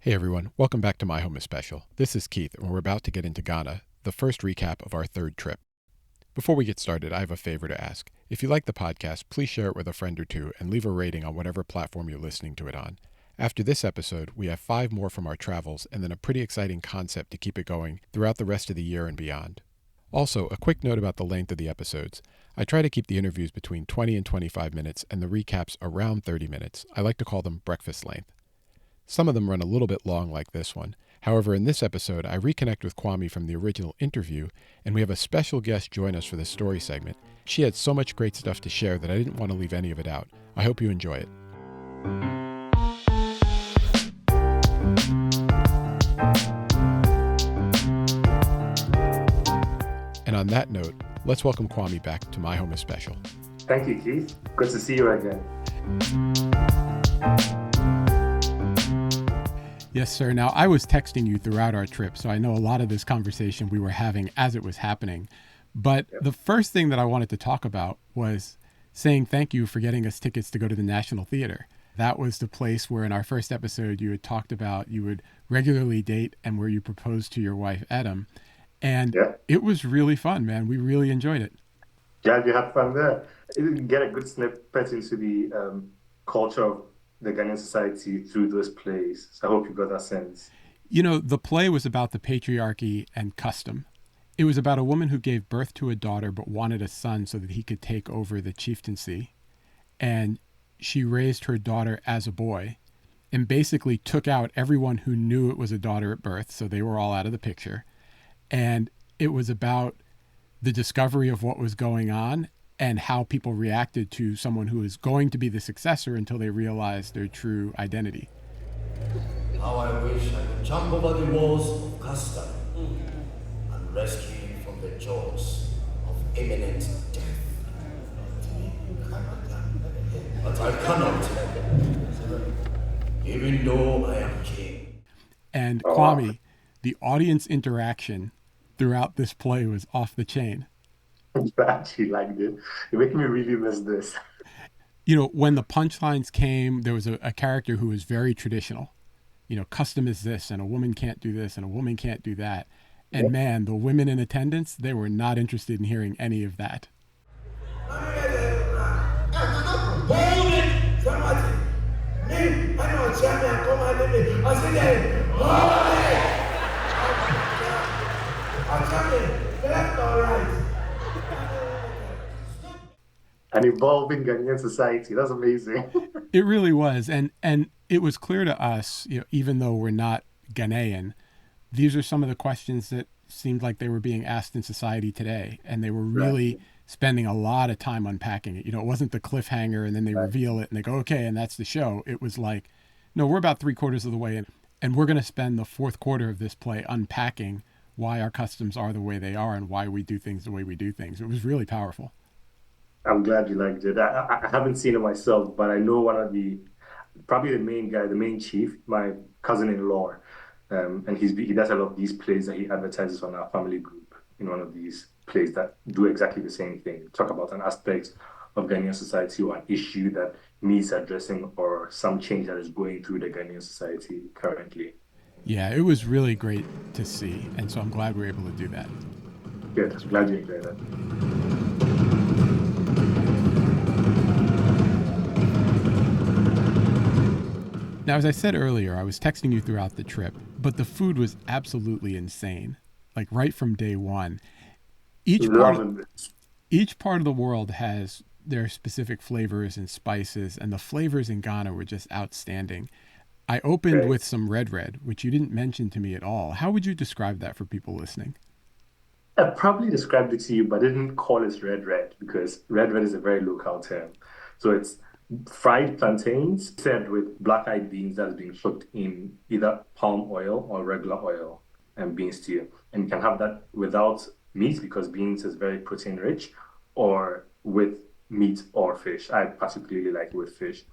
Hey everyone, welcome back to My Home is Special. This is Keith, and we're about to get into Ghana, the first recap of our third trip. Before we get started, I have a favor to ask. If you like the podcast, please share it with a friend or two and leave a rating on whatever platform you're listening to it on. After this episode, we have 5 more from our travels and then a pretty exciting concept to keep it going throughout the rest of the year and beyond. Also, a quick note about the length of the episodes. I try to keep the interviews between 20 and 25 minutes and the recaps around 30 minutes. I like to call them breakfast length. Some of them run a little bit long like this one. However, in this episode, I reconnect with Kwame from the original interview, and we have a special guest join us for the story segment. She had so much great stuff to share that I didn't want to leave any of it out. I hope you enjoy it. And on that note, let's welcome Kwame back to My Home is Special. Thank you, Keith. Good to see you again. Yes, sir. Now, I was texting you throughout our trip, so I know a lot of this conversation we were having as it was happening. But The first thing that I wanted to talk about was saying thank you for getting us tickets to go to the National Theater. That was the place where in our first episode you had talked about you would regularly date and where you proposed to your wife, Adam. And It was really fun, man. We really enjoyed it. Glad you had fun there. You can get a good snippet into the culture of the Ghanaian society through those plays. So I hope you got that sense. You know, the play was about the patriarchy and custom. It was about a woman who gave birth to a daughter but wanted a son so that he could take over the chieftaincy. And she raised her daughter as a boy and basically took out everyone who knew it was a daughter at birth, so they were all out of the picture. And it was about the discovery of what was going on and how people reacted to someone who was going to be the successor until they realized their true identity. How I wish I could jump over the walls of custom and rescue you from the jaws of imminent death. But I cannot, even though I am king. And Kwame, the audience interaction throughout this play was off the chain. I'm glad you liked it. You're making me really miss this. You know, when the punchlines came, there was a character who was very traditional. You know, custom is this, and a woman can't do this, and a woman can't do that. And man, the women in attendance, they were not interested in hearing any of that. Hold it! Somebody! Me! I know a champion, come and let me. I said, hold it! I'm champion, left or right? An evolving Ghanaian society. That's amazing. It really was. And it was clear to us, you know, even though we're not Ghanaian, these are some of the questions that seemed like they were being asked in society today. And they were really spending a lot of time unpacking it. You know, it wasn't the cliffhanger and then they reveal it and they go, okay, and that's the show. It was like, no, we're about 3/4 of the way in, and we're going to spend the 4th quarter of this play unpacking why our customs are the way they are and why we do things the way we do things. It was really powerful. I'm glad you liked it. I haven't seen it myself, but I know one of probably the main guy, the main chief, my cousin-in-law, and he does a lot of these plays that he advertises on our family group in one of these plays that do exactly the same thing. Talk about an aspect of Ghanaian society or an issue that needs addressing or some change that is going through the Ghanaian society currently. Yeah, it was really great to see, and so I'm glad we were able to do that. Good, I'm glad you enjoyed that. Now, as I said earlier, I was texting you throughout the trip, but the food was absolutely insane, like right from day one. Each part of the world has their specific flavors and spices, and the flavors in Ghana were just outstanding. I opened with some red, which you didn't mention to me at all. How would you describe that for people listening? I probably described it to you, but I didn't call it red because red is a very local term. So it's fried plantains served with black-eyed beans that is being cooked in either palm oil or regular oil and bean stew. And you can have that without meat because beans is very protein rich, or with meat or fish. I particularly like it with fish.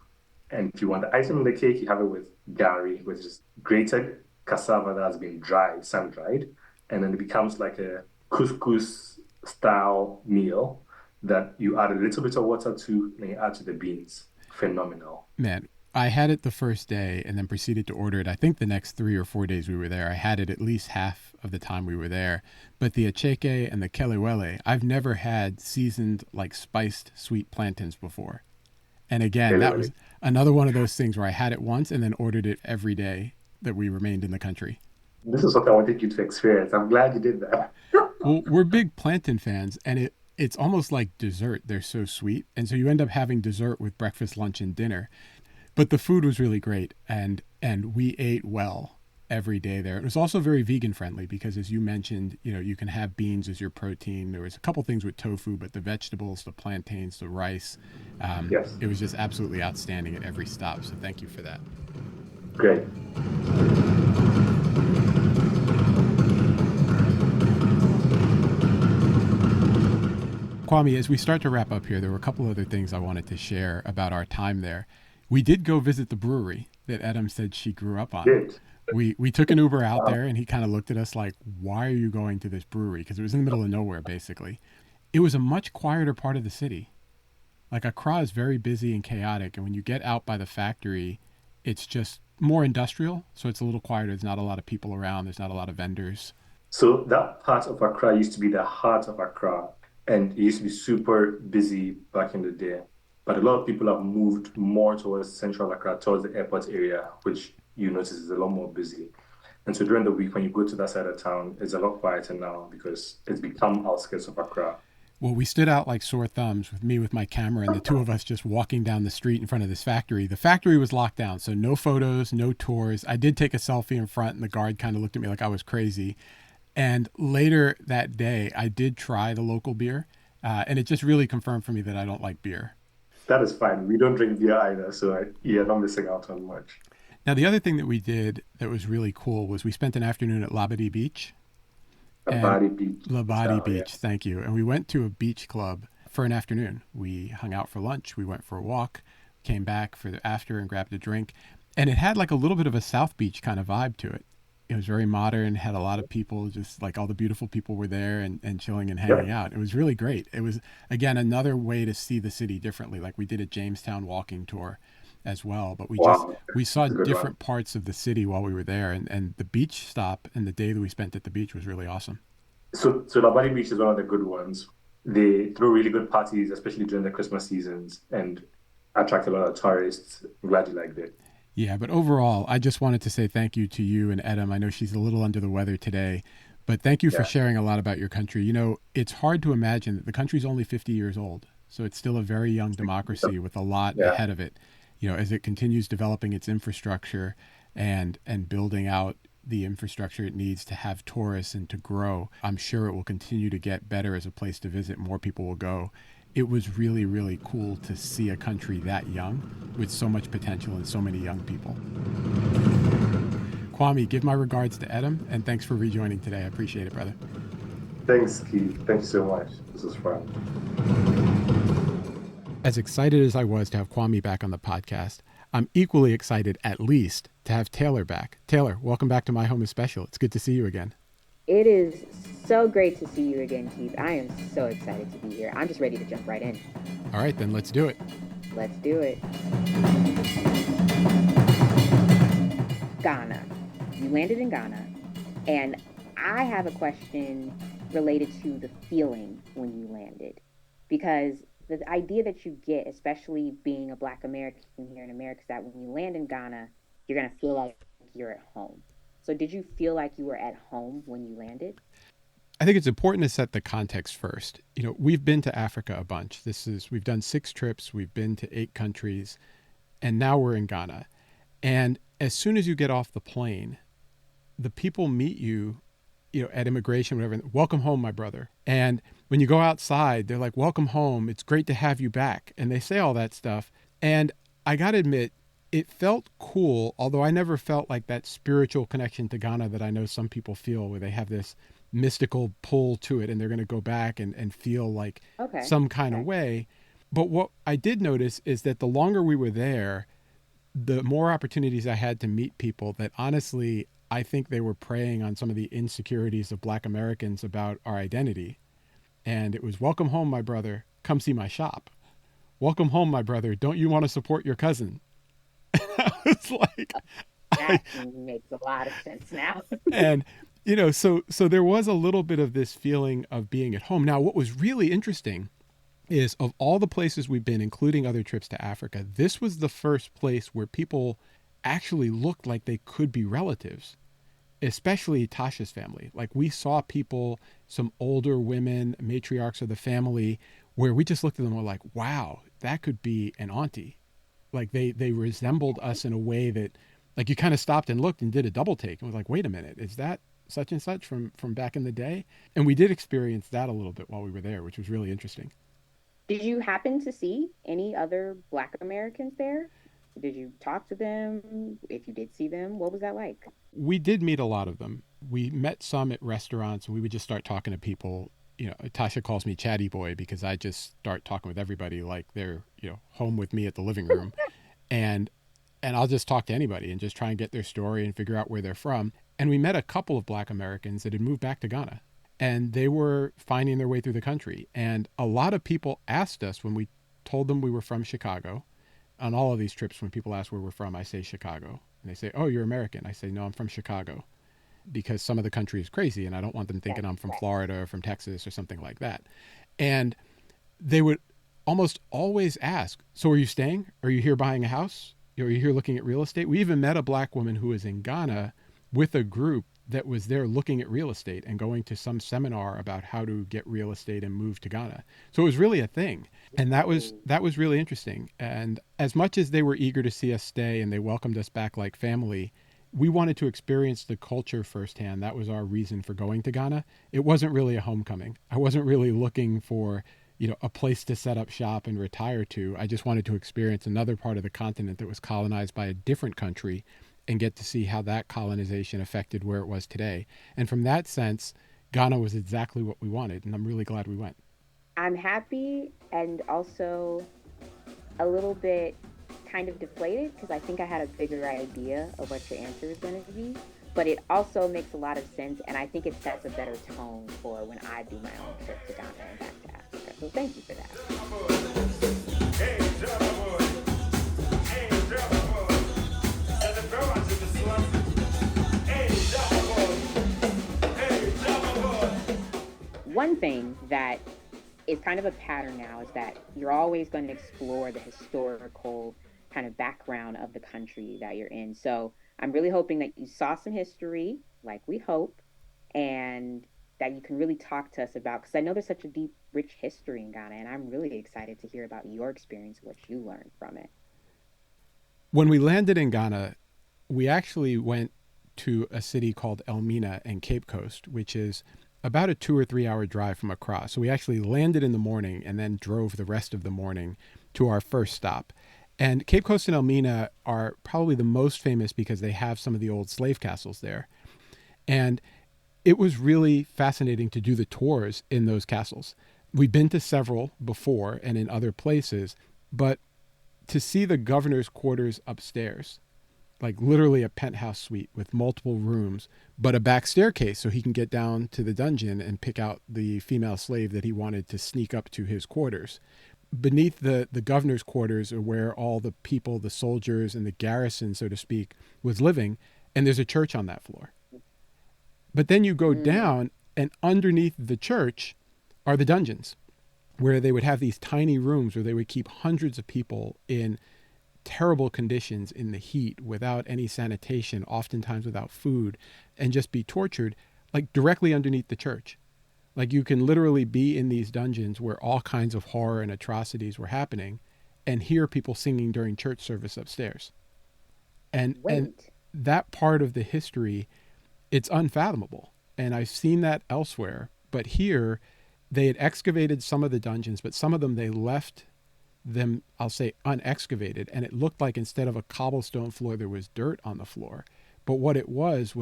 And if you want the icing on the cake, you have it with gari, which is grated cassava that has been sun-dried, and then it becomes like a couscous style meal that you add a little bit of water to, and you add to the beans. Phenomenal. Man, I had it the first day and then proceeded to order it. I think the next 3 or 4 days we were there, I had it at least half of the time we were there. But the acheke and the kelewele, I've never had seasoned, like spiced sweet plantains before. And again, that was another one of those things where I had it once and then ordered it every day that we remained in the country. This is what I wanted you to experience. I'm glad you did that. Well, we're big plantain fans, and it's almost like dessert. They're so sweet. And so you end up having dessert with breakfast, lunch, and dinner. But the food was really great, and we ate well every day there. It was also very vegan friendly because, as you mentioned, you can have beans as your protein. There was a couple things with tofu, but the vegetables, the plantains, the rice, Yes. it was just absolutely outstanding at every stop. So thank you for that. Great. Kwame, as we start to wrap up here, there were a couple other things I wanted to share about our time there. We did go visit the brewery that Adam said she grew up on. Good. We took an Uber out there, and he kind of looked at us like, why are you going to this brewery? Because it was in the middle of nowhere, basically. It was a much quieter part of the city. Like, Accra is very busy and chaotic, and when you get out by the factory, it's just more industrial, so it's a little quieter. There's not a lot of people around. There's not a lot of vendors. So that part of Accra used to be the heart of Accra, and it used to be super busy back in the day. But a lot of people have moved more towards central Accra, towards the airport area, which you notice is a lot more busy. And so during the week, when you go to that side of town, it's a lot quieter now because it's become outskirts of Accra. Well, we stood out like sore thumbs with me with my camera and the two of us just walking down the street in front of this factory. The factory was locked down, so no photos, no tours. I did take a selfie in front, and the guard kind of looked at me like I was crazy. And later that day, I did try the local beer, and it just really confirmed for me that I don't like beer. That is fine. We don't drink beer either, so you're not missing out on much. Now, the other thing that we did that was really cool was we spent an afternoon at Labadee Beach. Labadee Beach. Labadee Beach, Yes. thank you. And we went to a beach club for an afternoon. We hung out for lunch. We went for a walk, came back for the after and grabbed a drink. And it had like a little bit of a South Beach kind of vibe to it. It was very modern, had a lot of people, just like all the beautiful people were there and chilling and hanging out. It was really great. It was, again, another way to see the city differently. Like we did a Jamestown walking tour as well, but we saw different parts of the city while we were there. And the beach stop and the day that we spent at the beach was really awesome. So Labadee Beach is one of the good ones. They throw really good parties, especially during the Christmas seasons, and attract a lot of tourists. I'm glad you liked it. Yeah, but overall, I just wanted to say thank you to you and Edam. I know she's a little under the weather today, but thank you for sharing a lot about your country. It's hard to imagine that the country's only 50 years old, so it's still a very young democracy with a lot ahead of it. As it continues developing its infrastructure and building out the infrastructure it needs to have tourists and to grow, I'm sure it will continue to get better as a place to visit. More people will go. It was really, really cool to see a country that young with so much potential and so many young people. Kwame, give my regards to Edam, and thanks for rejoining today. I appreciate it, brother. Thanks, Keith. Thank you so much. This was fun. As excited as I was to have Kwame back on the podcast, I'm equally excited, at least, to have Taylor back. Taylor, welcome back to My Home is Special. It's good to see you again. It is so great to see you again, Keith. I am so excited to be here. I'm just ready to jump right in. All right, then let's do it. Let's do it. Ghana. You landed in Ghana, and I have a question related to the feeling when you landed. Because the idea that you get, especially being a Black American here in America, is that when you land in Ghana, you're going to feel like you're at home. So did you feel like you were at home when you landed? I think it's important to set the context first. We've been to Africa a bunch. We've done 6 trips. We've been to 8 countries, and now we're in Ghana. And as soon as you get off the plane, the people meet you, at immigration, whatever. Welcome home, my brother. And when you go outside, they're like, welcome home. It's great to have you back. And they say all that stuff. And I got to admit, it felt cool, although I never felt like that spiritual connection to Ghana that I know some people feel, where they have this mystical pull to it and they're going to go back and feel like some kind of way. But what I did notice is that the longer we were there, the more opportunities I had to meet people that honestly, I think they were preying on some of the insecurities of Black Americans about our identity. And it was, welcome home, my brother. Come see my shop. Welcome home, my brother. Don't you want to support your cousin? was like, That makes a lot of sense now. and so there was a little bit of this feeling of being at home. Now, what was really interesting is of all the places we've been, including other trips to Africa, this was the first place where people actually looked like they could be relatives, especially Tasha's family. Like we saw people, some older women, matriarchs of the family, where we just looked at them and were like, wow, that could be an auntie. Like they resembled us in a way that, like, you kind of stopped and looked and did a double take and was like, wait a minute, is that such and such from back in the day? And we did experience that a little bit while we were there, which was really interesting. Did you happen to see any other Black Americans there? Did you talk to them? If you did see them, what was that like? We did meet a lot of them. We met some at restaurants, and we would just start talking to people. Tasha calls me Chatty Boy because I just start talking with everybody like they're home with me at the living room, and I'll just talk to anybody and just try and get their story and figure out where they're from. And we met a couple of Black Americans that had moved back to Ghana, and they were finding their way through the country. And a lot of people asked us when we told them we were from Chicago. On all of these trips, when people ask where we're from, I say Chicago. And they say, oh, you're American. I say, no, I'm from Chicago, because some of the country is crazy and I don't want them thinking I'm from Florida or from Texas or something like that. And they would almost always ask, so are you staying? Are you here buying a house? Are you here looking at real estate? We even met a Black woman who was in Ghana with a group that was there looking at real estate and going to some seminar about how to get real estate and move to Ghana. So it was really a thing. And that was really interesting. And as much as they were eager to see us stay and they welcomed us back like family, we wanted to experience the culture firsthand. That was our reason for going to Ghana. It wasn't really a homecoming. I wasn't really looking for, a place to set up shop and retire to. I just wanted to experience another part of the continent that was colonized by a different country and get to see how that colonization affected where it was today. And from that sense, Ghana was exactly what we wanted, and I'm really glad we went. I'm happy and also a little bit kind of deflated because I think I had a bigger idea of what your answer is going to be. But it also makes a lot of sense, and I think it sets a better tone for when I do my own trip to Ghana and back to Africa. So thank you for that. One thing that is kind of a pattern now is that you're always going to explore the historical kind of background of the country that you're in. So I'm really hoping that you saw some history, like we hope, and that you can really talk to us about, because I know there's such a deep, rich history in Ghana, and I'm really excited to hear about your experience, what you learned from it. When we landed in Ghana, we actually went to a city called Elmina and Cape Coast, which is about a 2 or 3 hour drive from Accra. So we actually landed in the morning and then drove the rest of the morning to our first stop. And Cape Coast and Elmina are probably the most famous because they have some of the old slave castles there. And it was really fascinating to do the tours in those castles. We'd been to several before and in other places, but to see the governor's quarters upstairs, like literally a penthouse suite with multiple rooms, but a back staircase so he can get down to the dungeon and pick out the female slave that he wanted to sneak up to his quarters. Beneath the governor's quarters are where all the people, the soldiers and the garrison, so to speak, was living. And there's a church on that floor. But then you go down, and underneath the church are the dungeons, where they would have these tiny rooms where they would keep hundreds of people in terrible conditions in the heat, without any sanitation, oftentimes without food, and just be tortured, like directly underneath the church. Like you can literally be in these dungeons where all kinds of horror and atrocities were happening and hear people singing during church service upstairs. And that part of the history, it's unfathomable. And I've seen that elsewhere, but here they had excavated some of the dungeons, but some of them they left them, I'll say, unexcavated. And it looked like instead of a cobblestone floor, there was dirt on the floor. But what it was,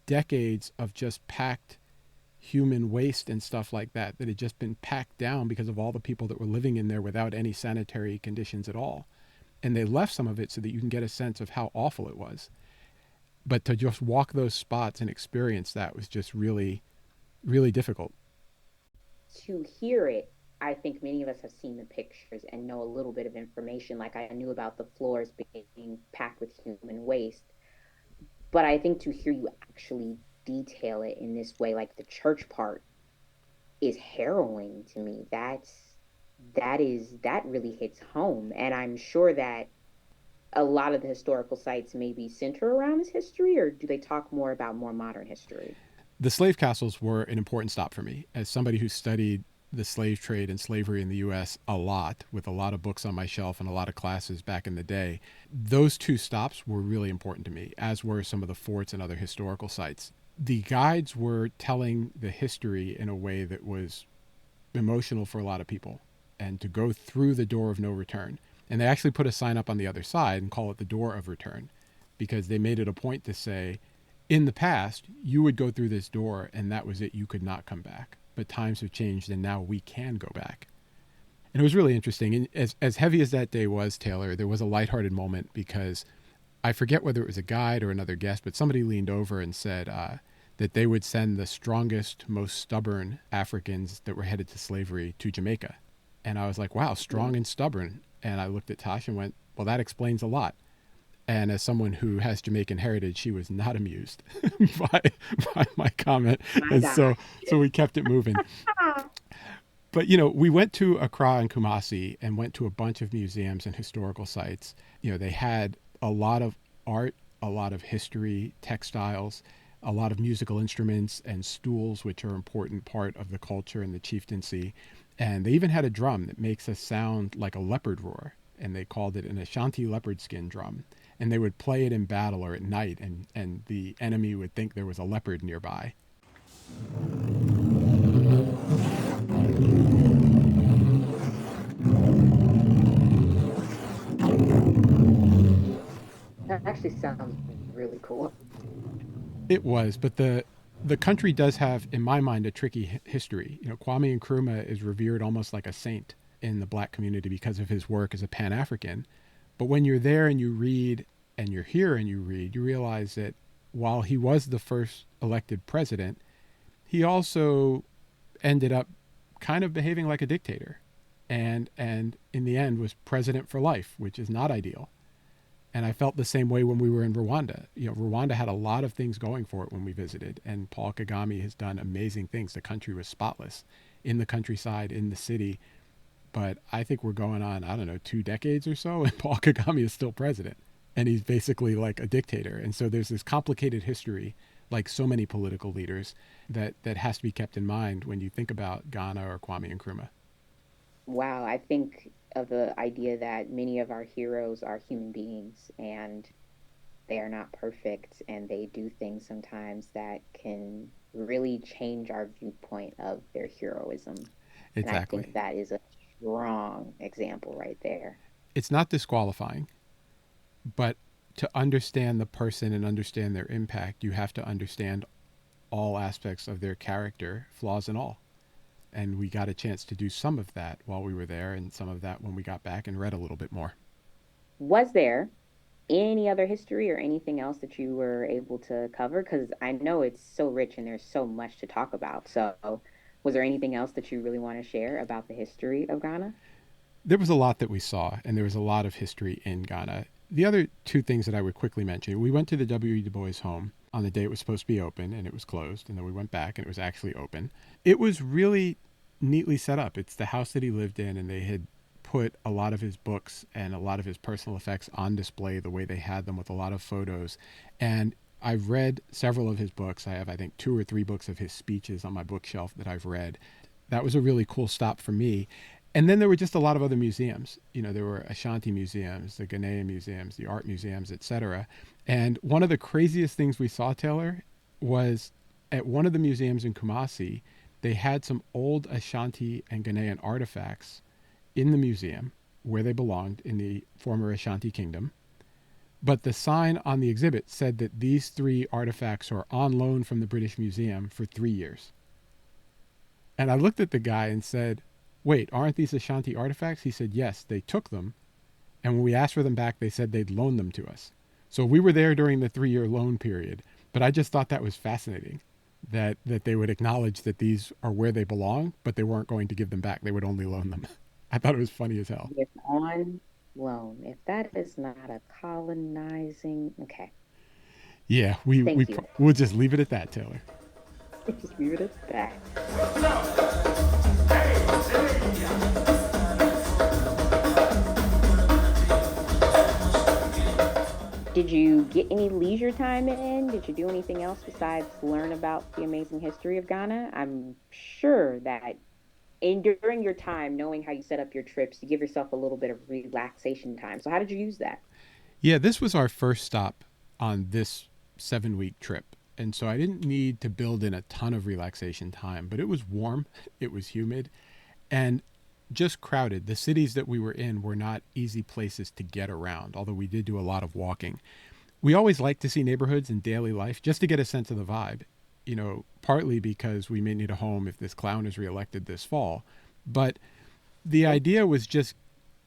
decades of just packed human waste and stuff like that had just been packed down because of all the people that were living in there without any sanitary conditions at all. And they left some of it so that you can get a sense of how awful it was. But to just walk those spots and experience that was just really, really difficult. To hear it I think many of us have seen the pictures and know a little bit of information. Like I knew about the floors being packed with human waste, but I think to hear you actually detail it in this way, like the church part, is harrowing to me. That really hits home, and I'm sure that a lot of the historical sites maybe center around this history, or do they talk more about more modern history? The slave castles were an important stop for me as somebody who studied the slave trade and slavery in the U.S. a lot, with a lot of books on my shelf and a lot of classes back in the day. Those two stops were really important to me, as were some of the forts and other historical sites. The guides were telling the history in a way that was emotional for a lot of people, and to go through the door of no return. And they actually put a sign up on the other side and call it the door of return, because they made it a point to say, in the past, you would go through this door and that was it. You could not come back. But times have changed and now we can go back. And it was really interesting. And as heavy as that day was, Taylor, there was a lighthearted moment because I forget whether it was a guide or another guest, but somebody leaned over and said that they would send the strongest, most stubborn Africans that were headed to slavery to Jamaica. And I was like, wow, strong and stubborn. And I looked at Tosh and went, well, that explains a lot. And as someone who has Jamaican heritage, she was not amused by my comment. My And God. so we kept it moving. But, you know, we went to Accra and Kumasi and went to a bunch of museums and historical sites. You know, they had a lot of art, a lot of history, textiles, a lot of musical instruments and stools, which are an important part of the culture and the chieftaincy. And they even had a drum that makes a sound like a leopard roar. And they called it an Ashanti leopard skin drum. And they would play it in battle or at night, and the enemy would think there was a leopard nearby. That actually sounds really cool. It was, but the country does have, in my mind, a tricky history. You know, Kwame Nkrumah is revered almost like a saint in the black community because of his work as a Pan-African. But when you're there and you read and you're here and you read, you realize that while he was the first elected president, he also ended up kind of behaving like a dictator, and in the end was president for life, which is not ideal. And I felt the same way when we were in Rwanda. You know, Rwanda had a lot of things going for it when we visited, and Paul Kagame has done amazing things. The country was spotless in the countryside, in the city. But I think we're going on, I don't know, 2 decades or so, and Paul Kagame is still president. And he's basically like a dictator. And so there's this complicated history, like so many political leaders, that has to be kept in mind when you think about Ghana or Kwame Nkrumah. Wow, I think of the idea that many of our heroes are human beings and they are not perfect and they do things sometimes that can really change our viewpoint of their heroism. And I Exactly. think that is a strong example right there. It's not disqualifying, but to understand the person and understand their impact, you have to understand all aspects of their character, flaws and all. And we got a chance to do some of that while we were there, and some of that when we got back and read a little bit more. Was there any other history or anything else that you were able to cover? Because I know it's so rich and there's so much to talk about. So, was there anything else that you really want to share about the history of Ghana? There was a lot that we saw, and there was a lot of history in Ghana. The other two things that I would quickly mention, we went to the W.E. Du Bois home on the day it was supposed to be open, and it was closed, and then we went back and it was actually open. It was really neatly set up. It's the house that he lived in, and they had put a lot of his books and a lot of his personal effects on display the way they had them, with a lot of photos. And I've read several of his books. I have, I think, 2 or 3 books of his speeches on my bookshelf that I've read. That was a really cool stop for me. And then there were just a lot of other museums. You know, there were Ashanti museums, the Ghanaian museums, the art museums, etc. And one of the craziest things we saw, Taylor, was at one of the museums in Kumasi, they had some old Ashanti and Ghanaian artifacts in the museum where they belonged in the former Ashanti kingdom. But the sign on the exhibit said that these 3 artifacts are on loan from the British Museum for 3 years. And I looked at the guy and said, wait, aren't these Ashanti artifacts? He said, yes, they took them. And when we asked for them back, they said they'd loan them to us. So we were there during the 3-year loan period. But I just thought that was fascinating, that they would acknowledge that these are where they belong, but they weren't going to give them back. They would only loan them. I thought it was funny as hell. If on loan, if that is not a colonizing, okay. Yeah, Thank you. we'll just leave it at that, Taylor. Just leave it at that. Did you get any leisure time in? Did you do anything else besides learn about the amazing history of Ghana? I'm sure that during your time, knowing how you set up your trips, you give yourself a little bit of relaxation time. So how did you use that? Yeah, this was our first stop on this 7-week trip. And so I didn't need to build in a ton of relaxation time, but it was warm, it was humid, and just crowded. The cities that we were in were not easy places to get around, although we did do a lot of walking. We always like to see neighborhoods and daily life just to get a sense of the vibe, partly because we may need a home if this clown is reelected this fall. But the idea was just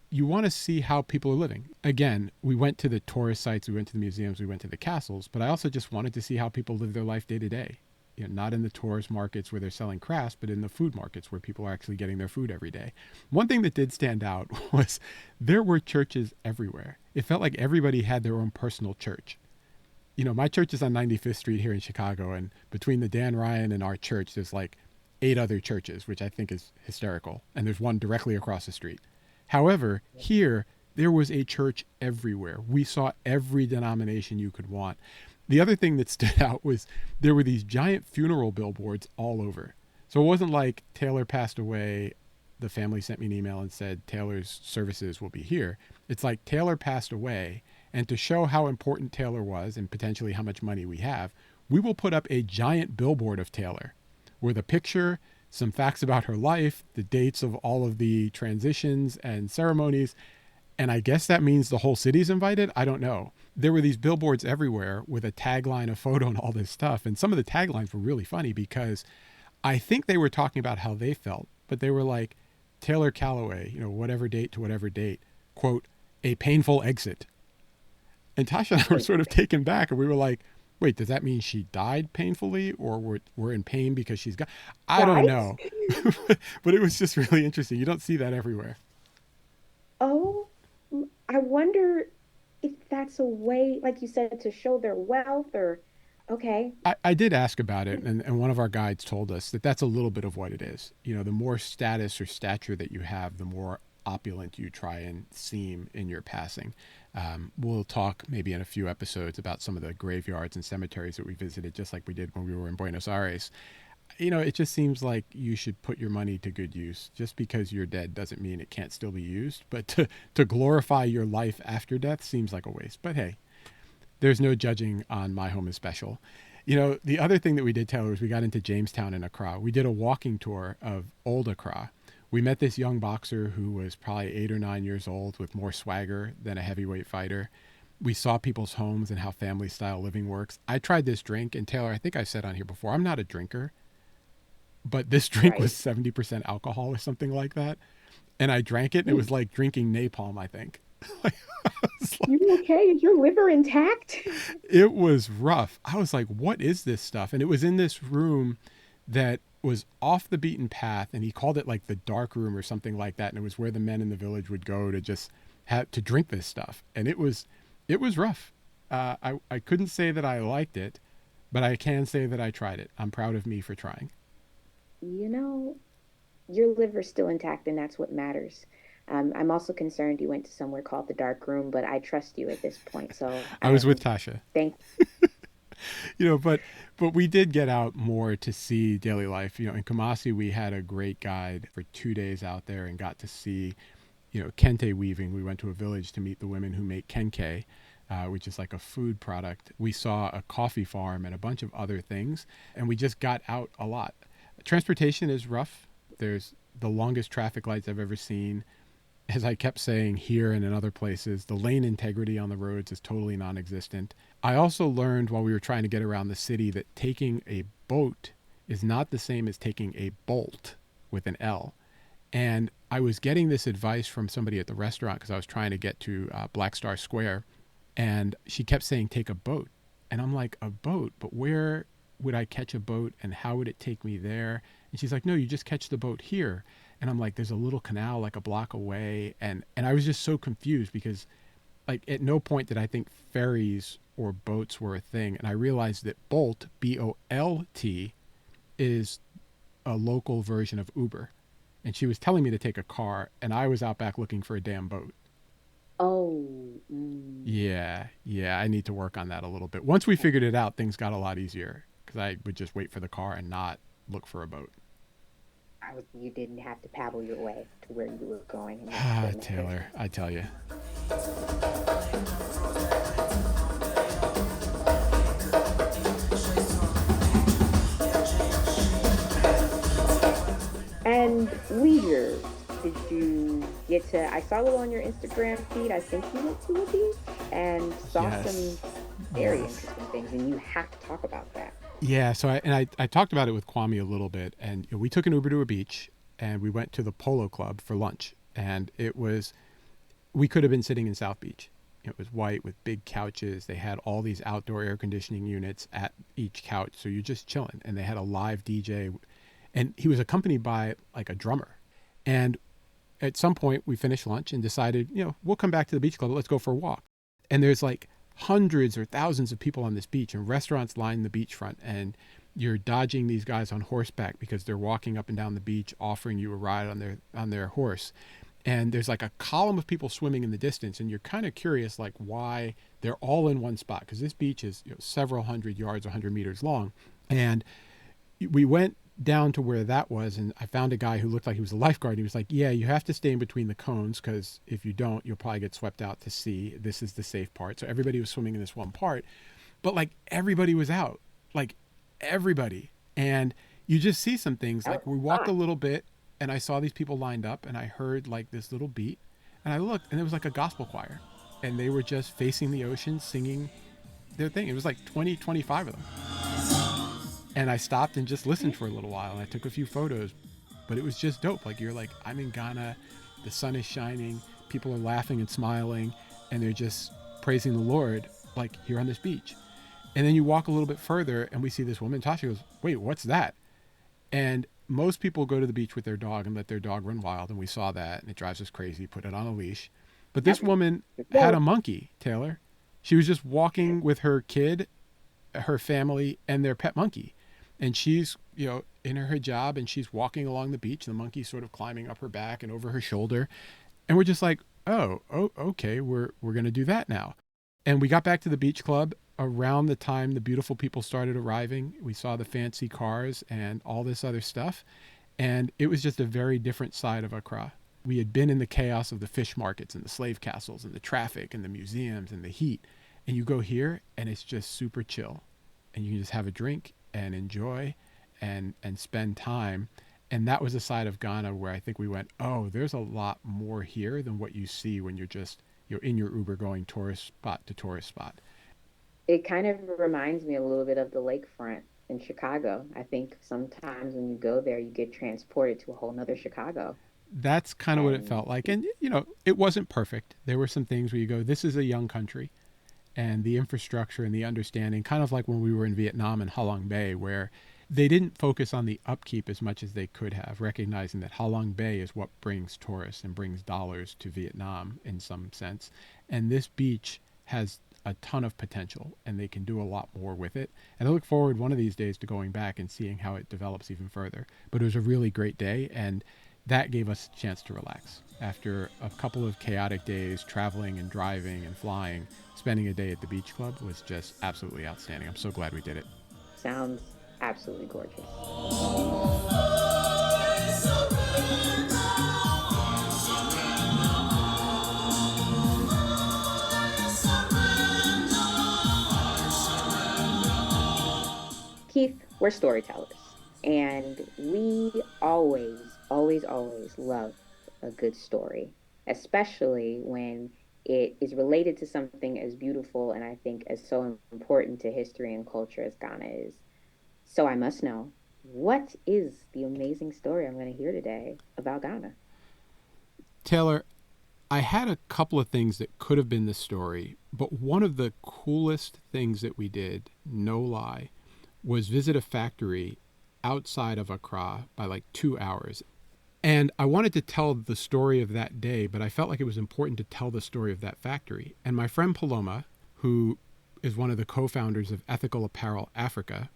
you want to see how people are living. Again, we went to the tourist sites, we went to the museums, we went to the castles, but I also just wanted to see how people live their life day to day. Not in the tourist markets where they're selling crafts, but in the food markets where people are actually getting their food every day. One thing that did stand out was there were churches everywhere. It felt like everybody had their own personal church. My church is on 95th Street here in Chicago, and between the Dan Ryan and our church, there's like 8 other churches, which I think is hysterical. And there's one directly across the street. However, here, there was a church everywhere. We saw every denomination you could want. The other thing that stood out was there were these giant funeral billboards all over. So it wasn't like Taylor passed away, the family sent me an email and said Taylor's services will be here. It's like Taylor passed away, and to show how important Taylor was and potentially how much money we have, we will put up a giant billboard of Taylor with a picture, some facts about her life, the dates of all of the transitions and ceremonies. And I guess that means the whole city's invited. I don't know. There were these billboards everywhere with a tagline, a photo, and all this stuff. And some of the taglines were really funny because I think they were talking about how they felt, but they were like, Taylor Calloway, whatever date to whatever date, quote, a painful exit. And Tasha and I were sort of taken back, and we were like, wait, does that mean she died painfully, or we're in pain because she's got, I don't know. But it was just really interesting. You don't see that everywhere. Oh, I wonder if that's a way, like you said, to show their wealth or, okay. I did ask about it, and one of our guides told us that that's a little bit of what it is. The more status or stature that you have, the more opulent you try and seem in your passing. We'll talk maybe in a few episodes about some of the graveyards and cemeteries that we visited, just like we did when we were in Buenos Aires. It just seems like you should put your money to good use. Just because you're dead doesn't mean it can't still be used. But to glorify your life after death seems like a waste. But hey, there's no judging on My Home is Special. The other thing that we did, Taylor, was we got into Jamestown and Accra. We did a walking tour of old Accra. We met this young boxer who was probably 8 or 9 years old with more swagger than a heavyweight fighter. We saw people's homes and how family style living works. I tried this drink, and Taylor, I think I said on here before, I'm not a drinker, but this drink was 70% alcohol or something like that. And I drank it, and it was like drinking napalm, I think. You okay? Is your liver intact? It was rough. I was like, what is this stuff? And it was in this room that was off the beaten path, and he called it like the dark room or something like that. And it was where the men in the village would go to just have to drink this stuff. And it was rough. I couldn't say that I liked it, but I can say that I tried it. I'm proud of me for trying. Your liver's still intact, and that's what matters. I'm also concerned you went to somewhere called the dark room, but I trust you at this point. So I was with Tasha. Thank but we did get out more to see daily life. In Kumasi, we had a great guide for 2 days out there and got to see, kente weaving. We went to a village to meet the women who make kenke, which is like a food product. We saw a coffee farm and a bunch of other things, and we just got out a lot. Transportation is rough. There's the longest traffic lights I've ever seen. As I kept saying here and in other places, the lane integrity on the roads is totally non-existent. I also learned while we were trying to get around the city that taking a boat is not the same as taking a bolt with an L. And I was getting this advice from somebody at the restaurant because I was trying to get to Black Star Square, and she kept saying, take a boat. And I'm like, a boat? But where would I catch a boat and how would it take me there? And she's like, no, you just catch the boat here. And I'm like, there's a little canal like a block away. And I was just so confused because like at no point did I think ferries or boats were a thing. And I realized that Bolt, B-O-L-T, is a local version of Uber. And she was telling me to take a car, and I was out back looking for a damn boat. Oh. Yeah, I need to work on that a little bit. Once we figured it out, things got a lot easier because I would just wait for the car and not look for a boat. You didn't have to paddle your way to where you were going. Taylor, I tell you. And leisure, did you get to, I saw it on your Instagram feed, I think you went to a beach and saw some very interesting things, and you have to talk about that. Yeah, so I talked about it with Kwame a little bit, and we took an Uber to a beach, and we went to the Polo Club for lunch, and we could have been sitting in South Beach. It was white with big couches. They had all these outdoor air conditioning units at each couch, so you're just chilling, and they had a live DJ, and he was accompanied by like a drummer. And at some point we finished lunch and decided, we'll come back to the beach club. Let's go for a walk. And there's like hundreds or thousands of people on this beach, and restaurants line the beachfront, and you're dodging these guys on horseback because they're walking up and down the beach offering you a ride on their horse. And there's like a column of people swimming in the distance, and you're kind of curious like why they're all in one spot, because this beach is several hundred yards, 100 meters long. And we went down to where that was, and I found a guy who looked like he was a lifeguard. He was like, yeah, you have to stay in between the cones because if you don't, you'll probably get swept out to sea. This is the safe part. So everybody was swimming in this one part, but like everybody was out, like everybody. And you just see some things, like we walked a little bit and I saw these people lined up, and I heard like this little beat, and I looked, and it was like a gospel choir, and they were just facing the ocean singing their thing. It was like 25 of them. And I stopped and just listened for a little while, and I took a few photos, but it was just dope. Like, you're like, I'm in Ghana, the sun is shining, people are laughing and smiling, and they're just praising the Lord, like here on this beach. And then you walk a little bit further, and we see this woman. Tasha goes, wait, what's that? And most people go to the beach with their dog and let their dog run wild, and we saw that, and it drives us crazy, put it on a leash. But this woman had a monkey, Taylor. She was just walking with her kid, her family, and their pet monkey. And she's, in her hijab, and she's walking along the beach, and the monkey's sort of climbing up her back and over her shoulder. And we're just like, oh, okay, we're going to do that now. And we got back to the beach club around the time the beautiful people started arriving. We saw the fancy cars and all this other stuff. And it was just a very different side of Accra. We had been in the chaos of the fish markets and the slave castles and the traffic and the museums and the heat. And you go here, and it's just super chill. And you can just have a drink and enjoy and spend time. And that was a side of Ghana where I think we went, oh, there's a lot more here than what you see when you're in your Uber going tourist spot to tourist spot. It kind of reminds me a little bit of the lakefront in Chicago. I think sometimes when you go there, you get transported to a whole nother Chicago. That's kind of what it felt like. And, it wasn't perfect. There were some things where you go, this is a young country. And the infrastructure and the understanding, kind of like when we were in Vietnam and Ha Long Bay, where they didn't focus on the upkeep as much as they could have, recognizing that Ha Long Bay is what brings tourists and brings dollars to Vietnam in some sense. And this beach has a ton of potential, and they can do a lot more with it. And I look forward one of these days to going back and seeing how it develops even further. But it was a really great day, and that gave us a chance to relax. After a couple of chaotic days traveling and driving and flying, spending a day at the beach club was just absolutely outstanding. I'm so glad we did it. Sounds absolutely gorgeous. Keith, we're storytellers, and we always love a good story, especially when it is related to something as beautiful and I think as so important to history and culture as Ghana is. So I must know, what is the amazing story I'm going to hear today about Ghana? Taylor, I had a couple of things that could have been the story, but one of the coolest things that we did, no lie, was visit a factory outside of Accra by like 2 hours. And I wanted to tell the story of that day, but I felt like it was important to tell the story of that factory. And my friend Paloma, who is one of the co-founders of Ethical Apparel Africa,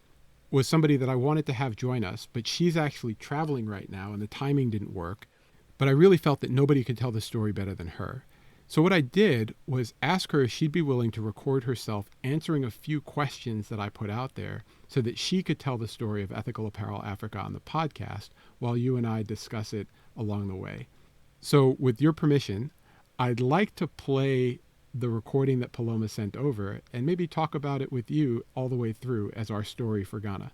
was somebody that I wanted to have join us, but she's actually traveling right now and the timing didn't work. But I really felt that nobody could tell the story better than her. So what I did was ask her if she'd be willing to record herself answering a few questions that I put out there so that she could tell the story of Ethical Apparel Africa on the podcast while you and I discuss it along the way. So with your permission, I'd like to play the recording that Paloma sent over and maybe talk about it with you all the way through as our story for Ghana.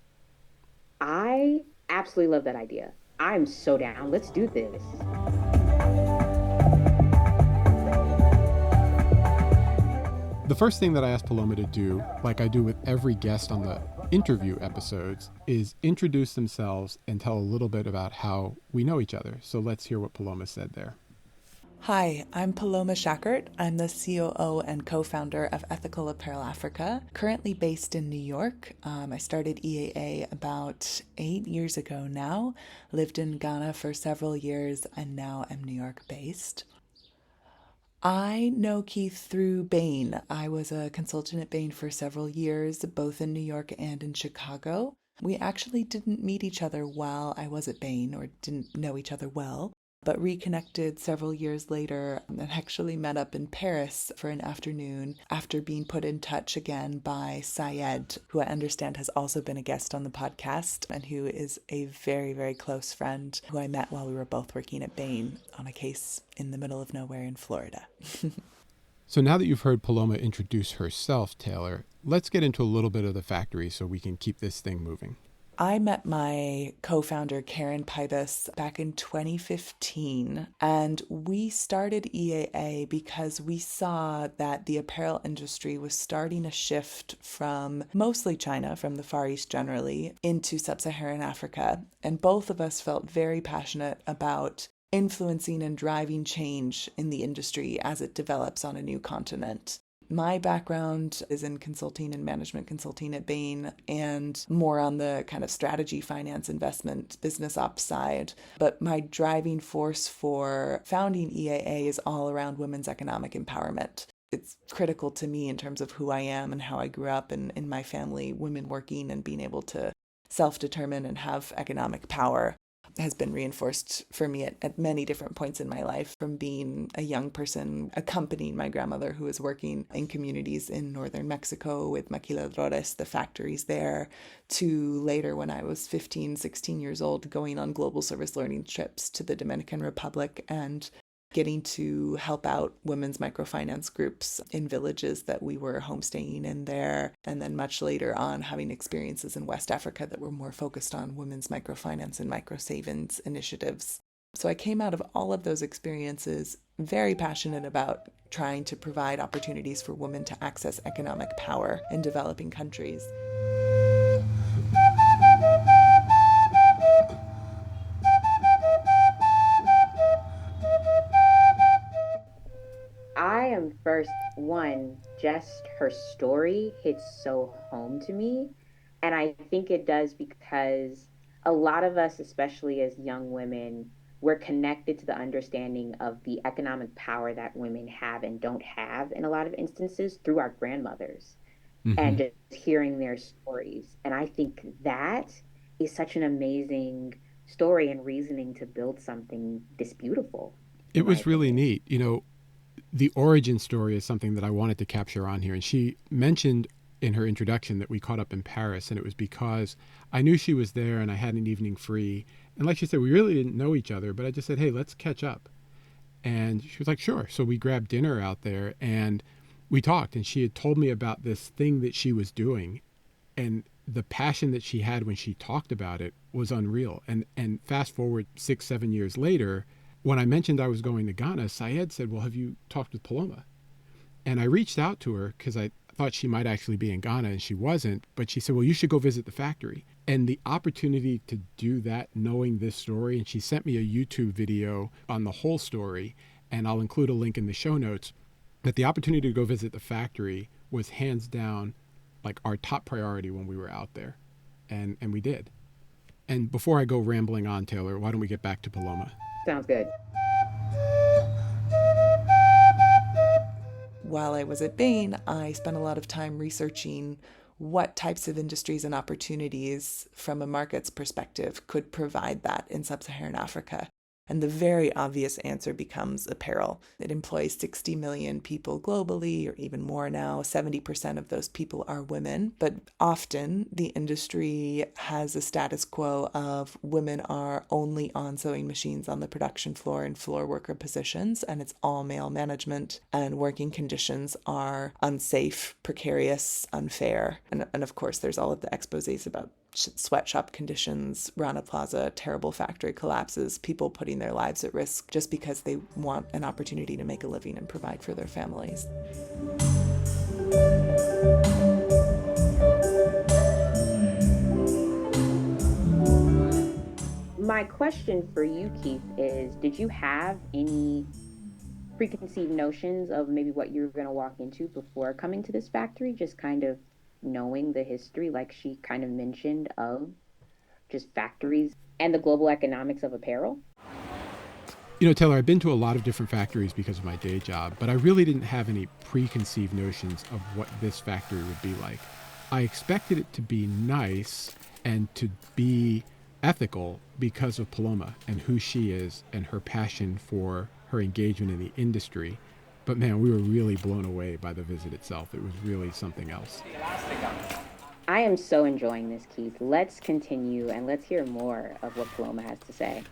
I absolutely love that idea. I'm so down. Let's do this. The first thing that I asked Paloma to do, like I do with every guest on the interview episodes, is introduce themselves and tell a little bit about how we know each other. So let's hear what Paloma said there. Hi, I'm Paloma Shackert. I'm the COO and co-founder of Ethical Apparel Africa, currently based in New York. I started EAA about 8 years ago now, lived in Ghana for several years, and now am New York based. I know Keith through Bain. I was a consultant at Bain for several years, both in New York and in Chicago. We actually didn't meet each other while I was at Bain, or didn't know each other well, but reconnected several years later and actually met up in Paris for an afternoon after being put in touch again by Syed, who I understand has also been a guest on the podcast and who is a very, very close friend who I met while we were both working at Bain on a case in the middle of nowhere in Florida. So now that you've heard Paloma introduce herself, Taylor, let's get into a little bit of the factory so we can keep this thing moving. I met my co-founder, Karen Pybus, back in 2015, and we started EAA because we saw that the apparel industry was starting a shift from mostly China, from the Far East generally, into sub-Saharan Africa. And both of us felt very passionate about influencing and driving change in the industry as it develops on a new continent. My background is in consulting and management consulting at Bain and more on the kind of strategy, finance, investment, business ops side. But my driving force for founding EAA is all around women's economic empowerment. It's critical to me in terms of who I am and how I grew up and in my family, women working and being able to self-determine and have economic power has been reinforced for me at many different points in my life, from being a young person accompanying my grandmother who was working in communities in northern Mexico with maquiladores, the factories there, to later when I was 15, 16 years old, going on global service learning trips to the Dominican Republic and getting to help out women's microfinance groups in villages that we were homestaying in there. And then much later on, having experiences in West Africa that were more focused on women's microfinance and microsavings initiatives. So I came out of all of those experiences very passionate about trying to provide opportunities for women to access economic power in developing countries. I am first one, just her story hits so home to me. And I think it does because a lot of us, especially as young women, we're connected to the understanding of the economic power that women have and don't have in a lot of instances through our grandmothers and just hearing their stories. And I think that is such an amazing story and reasoning to build something this beautiful. It was really neat. You know, the origin story is something that I wanted to capture on here. And she mentioned in her introduction that we caught up in Paris, and it was because I knew she was there and I had an evening free. And like she said, we really didn't know each other, but I just said, hey, let's catch up. And she was like, sure. So we grabbed dinner out there and we talked, and she had told me about this thing that she was doing. And the passion that she had when she talked about it was unreal. And fast forward 6, 7 years later, when I mentioned I was going to Ghana, Syed said, well, have you talked with Paloma? And I reached out to her because I thought she might actually be in Ghana, and she wasn't. But she said, well, you should go visit the factory. And the opportunity to do that, knowing this story, and she sent me a YouTube video on the whole story, and I'll include a link in the show notes, that the opportunity to go visit the factory was hands down like our top priority when we were out there. and we did. And before I go rambling on, Taylor, why don't we get back to Paloma? Sounds good. While I was at Bain, I spent a lot of time researching what types of industries and opportunities from a markets perspective could provide that in sub-Saharan Africa. And the very obvious answer becomes apparel. It employs 60 million people globally, or even more now. 70% of those people are women. But often the industry has a status quo of women are only on sewing machines on the production floor in floor worker positions, and it's all male management, and working conditions are unsafe, precarious, unfair. And of course, there's all of the exposés about sweatshop conditions, Rana Plaza, terrible factory collapses, people putting their lives at risk just because they want an opportunity to make a living and provide for their families. My question for you, Keith, is did you have any preconceived notions of maybe what you were going to walk into before coming to this factory, just kind of knowing the history, like she kind of mentioned, of just factories and the global economics of apparel? You know, Taylor, I've been to a lot of different factories because of my day job, but I really didn't have any preconceived notions of what this factory would be like. I expected it to be nice and to be ethical because of Paloma and who she is and her passion for her engagement in the industry. But man, we were really blown away by the visit itself. It was really something else. I am so enjoying this, Keith. Let's continue and let's hear more of what Paloma has to say.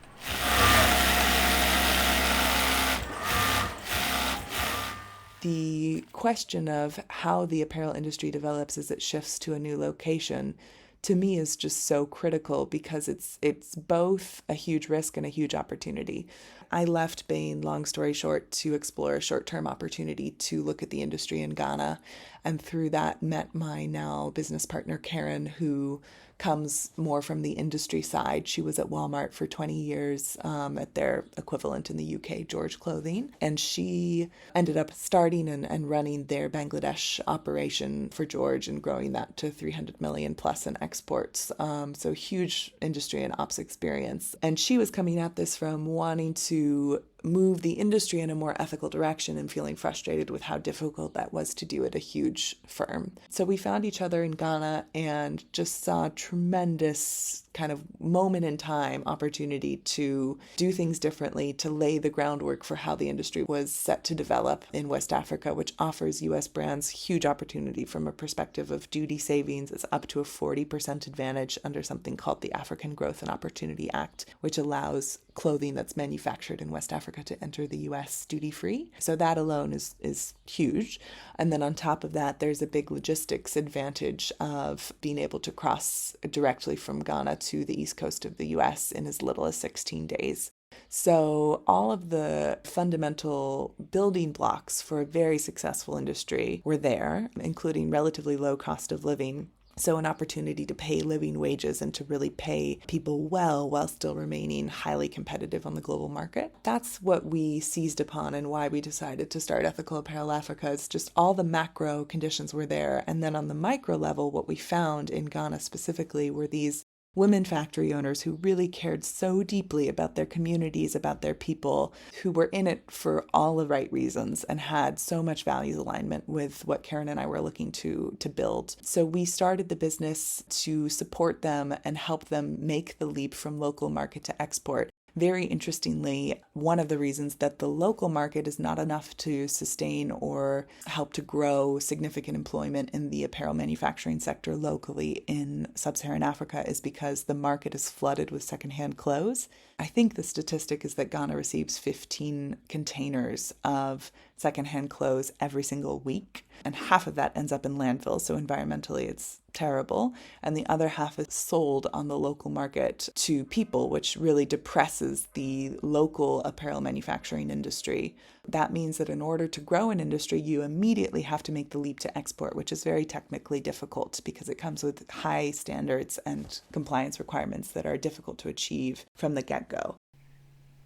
The question of how the apparel industry develops as it shifts to a new location, to me, is just so critical because it's both a huge risk and a huge opportunity. I left Bain, long story short, to explore a short-term opportunity to look at the industry in Ghana, and through that met my now business partner, Karen, who comes more from the industry side. She was at Walmart for 20 years at their equivalent in the UK, George Clothing. And she ended up starting and running their Bangladesh operation for George and growing that to 300 million plus in exports. So huge industry and ops experience. And she was coming at this from wanting to move the industry in a more ethical direction and feeling frustrated with how difficult that was to do at a huge firm. So we found each other in Ghana and just saw a tremendous kind of moment in time opportunity to do things differently, to lay the groundwork for how the industry was set to develop in West Africa, which offers U.S. brands huge opportunity from a perspective of duty savings. It's up to a 40% advantage under something called the African Growth and Opportunity Act, which allows clothing that's manufactured in West Africa to enter the U.S. duty-free. So that alone is huge. And then on top of that, there's a big logistics advantage of being able to cross directly from Ghana to the east coast of the U.S. in as little as 16 days. So all of the fundamental building blocks for a very successful industry were there, including relatively low cost of living. So an opportunity to pay living wages and to really pay people well while still remaining highly competitive on the global market. That's what we seized upon and why we decided to start Ethical Apparel Africa. It's just all the macro conditions were there. And then on the micro level, what we found in Ghana specifically were these women factory owners who really cared so deeply about their communities, about their people, who were in it for all the right reasons and had so much values alignment with what Karen and I were looking to build. So we started the business to support them and help them make the leap from local market to export. Very interestingly, one of the reasons that the local market is not enough to sustain or help to grow significant employment in the apparel manufacturing sector locally in sub-Saharan Africa is because the market is flooded with secondhand clothes. I think the statistic is that Ghana receives 15 containers of secondhand clothes every single week, and half of that ends up in landfills, so environmentally it's terrible, and the other half is sold on the local market to people, which really depresses the local apparel manufacturing industry. That means that in order to grow an industry, you immediately have to make the leap to export, which is very technically difficult because it comes with high standards and compliance requirements that are difficult to achieve from the get-go.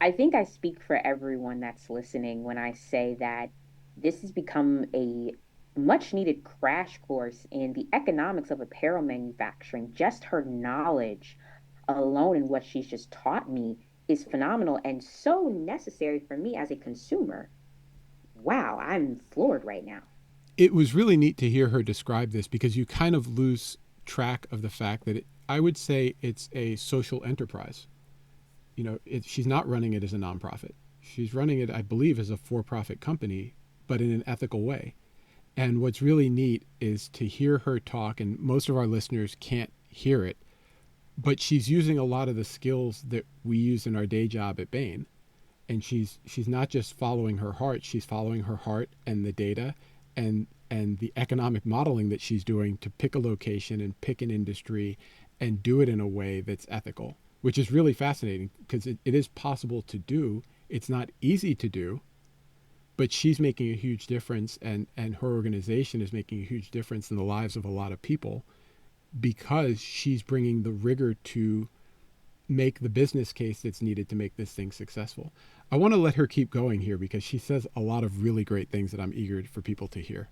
I think I speak for everyone that's listening when I say that this has become a much needed crash course in the economics of apparel manufacturing. Just her knowledge alone and what she's just taught me is phenomenal and so necessary for me as a consumer. Wow, I'm floored right now. It was really neat to hear her describe this because you kind of lose track of the fact that I would say it's a social enterprise. She's not running it as a nonprofit. She's running it, I believe, as a for-profit company, but in an ethical way. And what's really neat is to hear her talk, and most of our listeners can't hear it, but she's using a lot of the skills that we use in our day job at Bain. And she's not just following her heart, she's following her heart and the data and the economic modeling that she's doing to pick a location and pick an industry and do it in a way that's ethical, which is really fascinating because it is possible to do. It's not easy to do, but she's making a huge difference, and her organization is making a huge difference in the lives of a lot of people because she's bringing the rigor to make the business case that's needed to make this thing successful. I want to let her keep going here because she says a lot of really great things that I'm eager for people to hear.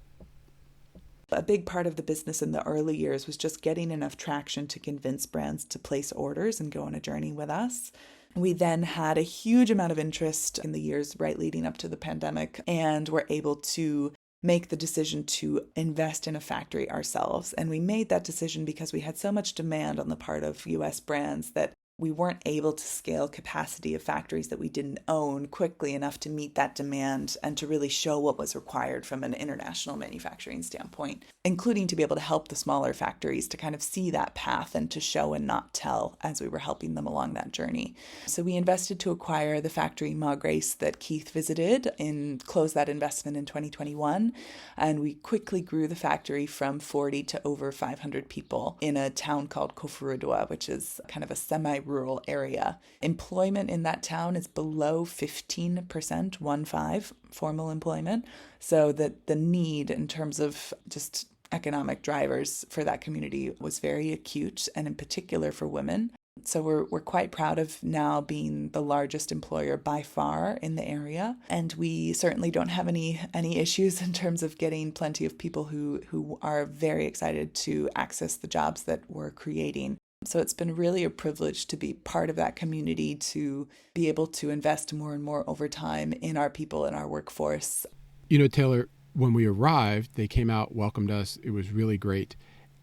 A big part of the business in the early years was just getting enough traction to convince brands to place orders and go on a journey with us. We then had a huge amount of interest in the years right leading up to the pandemic, and were able to make the decision to invest in a factory ourselves. And we made that decision because we had so much demand on the part of US brands that we weren't able to scale capacity of factories that we didn't own quickly enough to meet that demand and to really show what was required from an international manufacturing standpoint, including to be able to help the smaller factories to kind of see that path and to show and not tell as we were helping them along that journey. So we invested to acquire the factory Ma Grace that Keith visited and closed that investment in 2021. And we quickly grew the factory from 40 to over 500 people in a town called Koforidua, which is kind of a semi-rural area. Employment in that town is below 15%, 1.5 formal employment. So that the need in terms of just economic drivers for that community was very acute, and in particular for women. So we're quite proud of now being the largest employer by far in the area. And we certainly don't have any issues in terms of getting plenty of people who are very excited to access the jobs that we're creating. So it's been really a privilege to be part of that community, to be able to invest more and more over time in our people and our workforce. Taylor, when we arrived, they came out, welcomed us. It was really great.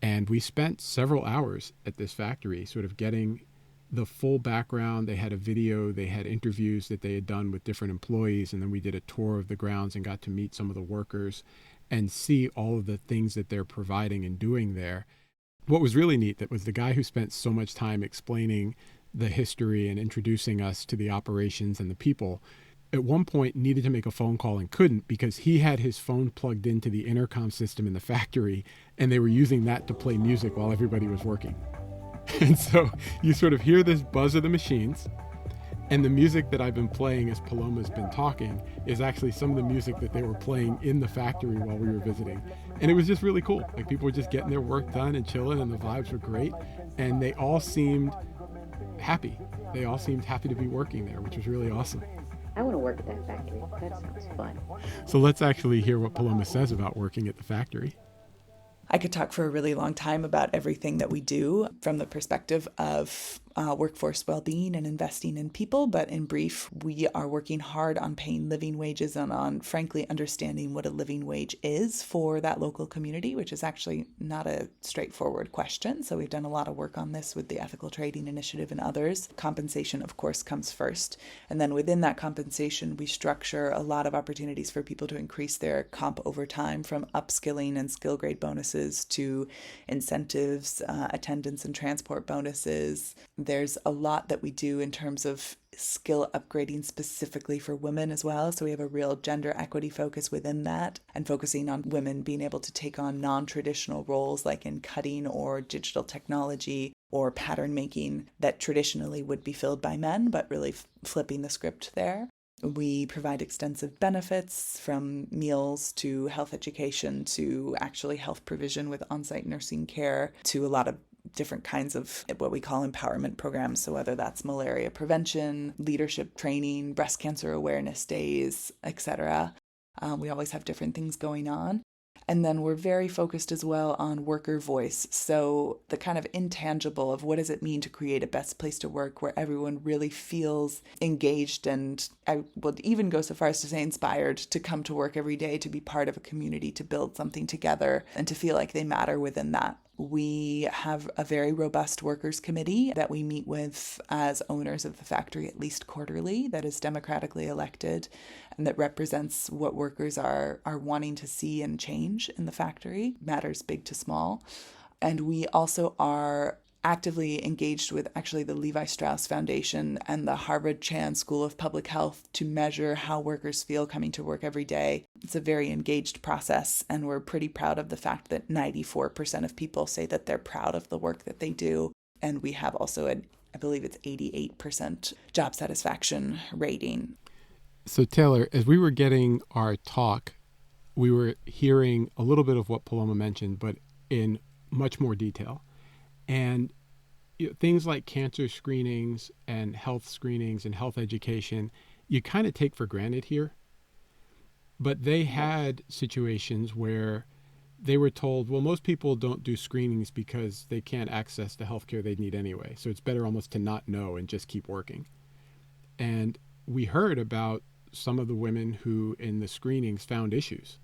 And we spent several hours at this factory sort of getting the full background. They had a video, they had interviews that they had done with different employees. And then we did a tour of the grounds and got to meet some of the workers and see all of the things that they're providing and doing there. What was really neat, that was the guy who spent so much time explaining the history and introducing us to the operations and the people, at one point needed to make a phone call and couldn't because he had his phone plugged into the intercom system in the factory, and they were using that to play music while everybody was working. And so you sort of hear this buzz of the machines, and the music that I've been playing as Paloma's been talking is actually some of the music that they were playing in the factory while we were visiting. And it was just really cool. Like, people were just getting their work done and chilling, and the vibes were great. And they all seemed happy. They all seemed happy to be working there, which was really awesome. I want to work at that factory. That sounds fun. So let's actually hear what Paloma says about working at the factory. I could talk for a really long time about everything that we do from the perspective of workforce well-being and investing in people. But in brief, we are working hard on paying living wages and on, frankly, understanding what a living wage is for that local community, which is actually not a straightforward question. So we've done a lot of work on this with the Ethical Trading Initiative and others. Compensation, of course, comes first. And then within that compensation, we structure a lot of opportunities for people to increase their comp over time, from upskilling and skill grade bonuses to incentives, attendance and transport bonuses. There's a lot that we do in terms of skill upgrading specifically for women as well. So we have a real gender equity focus within that, and focusing on women being able to take on non-traditional roles like in cutting or digital technology or pattern making that traditionally would be filled by men, but really flipping the script there. We provide extensive benefits, from meals to health education to actually health provision with on-site nursing care, to a lot of different kinds of what we call empowerment programs. So whether that's malaria prevention, leadership training, breast cancer awareness days, etc. We always have different things going on. And then we're very focused as well on worker voice. So the kind of intangible of what does it mean to create a best place to work where everyone really feels engaged, and I would even go so far as to say inspired to come to work every day, to be part of a community, to build something together, and to feel like they matter within that. We have a very robust workers committee that we meet with as owners of the factory at least quarterly, that is democratically elected and that represents what workers are wanting to see and change in the factory, matters big to small. And we also are actively engaged with actually the Levi Strauss Foundation and the Harvard Chan School of Public Health to measure how workers feel coming to work every day. It's a very engaged process, and we're pretty proud of the fact that 94% of people say that they're proud of the work that they do. And we have also I believe it's 88% job satisfaction rating. So Taylor, as we were getting our talk, we were hearing a little bit of what Paloma mentioned, but in much more detail. And things like cancer screenings and health education, you kind of take for granted here. But they had situations where they were told, well, most people don't do screenings because they can't access the healthcare they need anyway. So it's better almost to not know and just keep working. And we heard about some of the women who in the screenings found issues.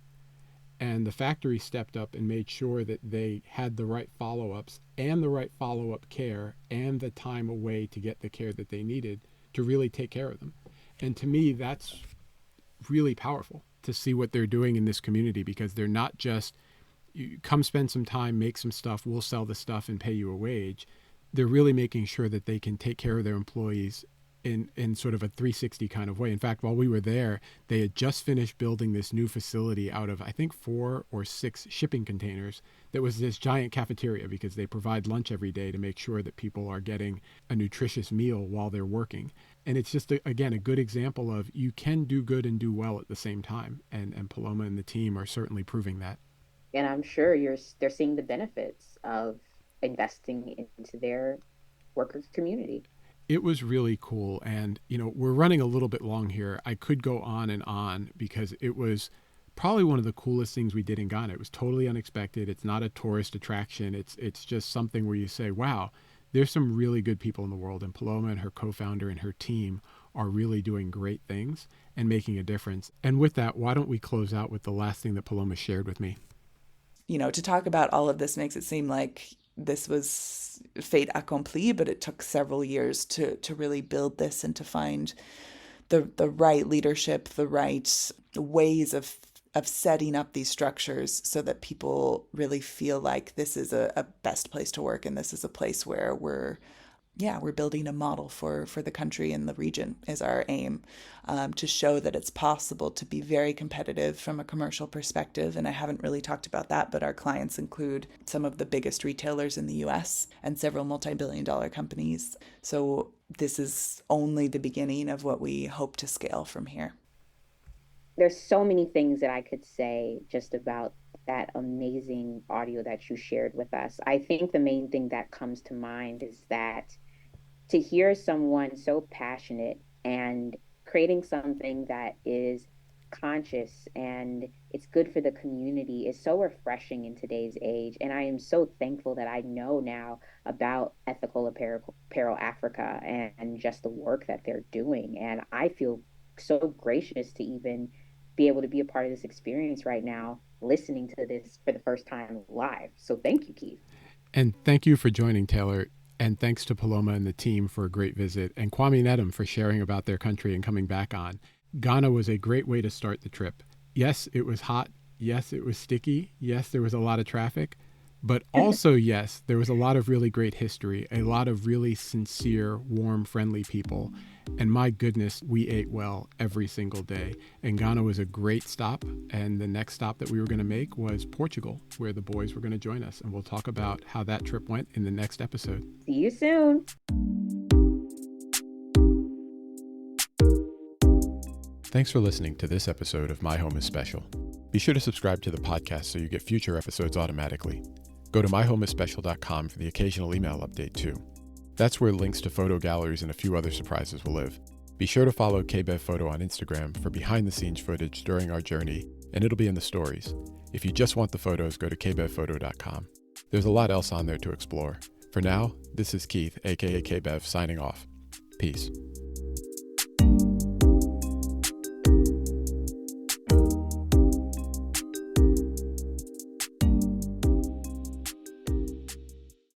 And the factory stepped up and made sure that they had the right follow-ups and the right follow-up care and the time away to get the care that they needed to really take care of them. And to me, that's really powerful to see what they're doing in this community, because they're not just, you come spend some time, make some stuff, we'll sell the stuff and pay you a wage. They're really making sure that they can take care of their employees in sort of a 360 kind of way. In fact, while we were there, they had just finished building this new facility out of, I think, 4 or 6 shipping containers that was this giant cafeteria, because they provide lunch every day to make sure that people are getting a nutritious meal while they're working. And it's just, again, a good example of you can do good and do well at the same time. And Paloma and the team are certainly proving that. And I'm sure they're seeing the benefits of investing into their workers' community. It was really cool. And, we're running a little bit long here. I could go on and on because it was probably one of the coolest things we did in Ghana. It was totally unexpected. It's not a tourist attraction. It's just something where you say, wow, there's some really good people in the world. And Paloma and her co-founder and her team are really doing great things and making a difference. And with that, why don't we close out with the last thing that Paloma shared with me? To talk about all of this makes it seem like this was fait accompli, but it took several years to really build this and to find the right leadership, the right ways of setting up these structures so that people really feel like this is a best place to work, and this is a place where we're building a model for the country and the region is our aim, to show that it's possible to be very competitive from a commercial perspective. And I haven't really talked about that, but our clients include some of the biggest retailers in the US and several multi-billion-dollar companies. So this is only the beginning of what we hope to scale from here. There's so many things that I could say just about that amazing audio that you shared with us. I think the main thing that comes to mind is that to hear someone so passionate and creating something that is conscious and it's good for the community is so refreshing in today's age. And I am so thankful that I know now about Ethical Apparel Africa and just the work that they're doing. And I feel so gracious to even be able to be a part of this experience right now, listening to this for the first time live. So thank you, Keith. And thank you for joining, Taylor. And thanks to Paloma and the team for a great visit, and Kwame and Edom for sharing about their country and coming back on. Ghana was a great way to start the trip. Yes, it was hot. Yes, it was sticky. Yes, there was a lot of traffic. But also, yes, there was a lot of really great history, a lot of really sincere, warm, friendly people. And my goodness, we ate well every single day. And Ghana was a great stop. And the next stop that we were going to make was Portugal, where the boys were going to join us. And we'll talk about how that trip went in the next episode. See you soon. Thanks for listening to this episode of My Home is Special. Be sure to subscribe to the podcast so you get future episodes automatically. Go to myhomeisspecial.com for the occasional email update too. That's where links to photo galleries and a few other surprises will live. Be sure to follow KBev Photo on Instagram for behind-the-scenes footage during our journey and it'll be in the stories. If you just want the photos, go to kbevphoto.com. There's a lot else on there to explore. For now, this is Keith, aka KBev, signing off. Peace.